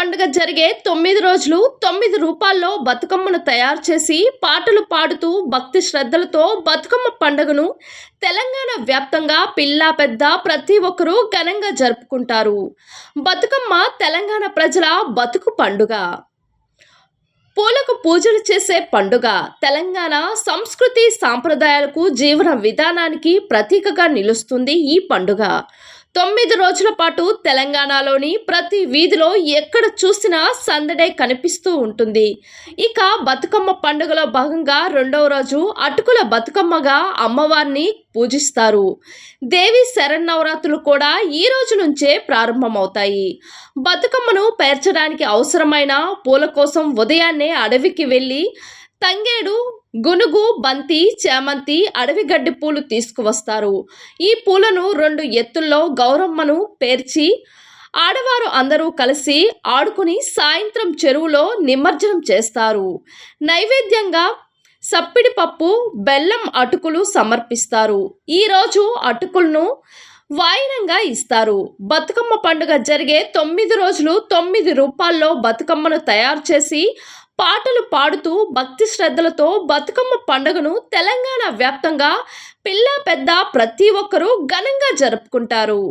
పండుగ జరిగే 9 రోజులు 9 రూపాల్లో బతుకమ్మను తయారు చేసి పాటలు పాడుతూ భక్తి శ్రద్ధలతో బతుకమ్మ పండుగను తెలంగాణ వ్యాప్తంగా పిల్ల పెద్ద ప్రతి ఒక్కరూ ఘనంగా జరుపుకుంటారు. బతుకమ్మ తెలంగాణ ప్రజల బతుకు పండుగ. పూలకు పూజలు చేసే పండుగ. తెలంగాణ సంస్కృతి సాంప్రదాయాలకు జీవన విధానానికి ప్రతీకగా నిలుస్తుంది ఈ పండుగ. 9 రోజుల పాటు తెలంగాణలోని ప్రతి వీధిలో ఎక్కడ చూసినా సందడే కనిపిస్తూ ఉంటుంది. ఇక బతుకమ్మ పండుగలో భాగంగా రెండవ రోజు అటుకుల బతుకమ్మగా అమ్మవారిని పూజిస్తారు. దేవి శరన్నవరాత్రులు కూడా ఈ రోజు నుంచే ప్రారంభమవుతాయి. బతుకమ్మను పేర్చడానికి అవసరమైన పూల కోసం ఉదయాన్నే అడవికి వెళ్ళి తంగేడు, గునుగు, బంతి, చేమంతి, అడవి గడ్డి పూలు తీసుకువస్తారు. ఈ పూలను 2 ఎత్తుల్లో గౌరమ్మను పేర్చి ఆడవారు అందరూ కలిసి ఆడుకుని సాయంత్రం చెరువులో నిమజ్జనం చేస్తారు. నైవేద్యంగా సప్పిడి పప్పు, బెల్లం అటుకులు సమర్పిస్తారు. ఈరోజు అటుకులను వాయినంగా ఇస్తారు. బతుకమ్మ పండుగ జరిగే 9 రోజులు 9 రూపాల్లో బతుకమ్మను తయారు చేసి పాటలు పాడుతూ భక్తి శ్రద్ధలతో బతుకమ్మ పండుగను తెలంగాణ వ్యాప్తంగా పిల్ల పెద్ద ప్రతి ఒక్కరూ ఘనంగా జరుపుకుంటారు.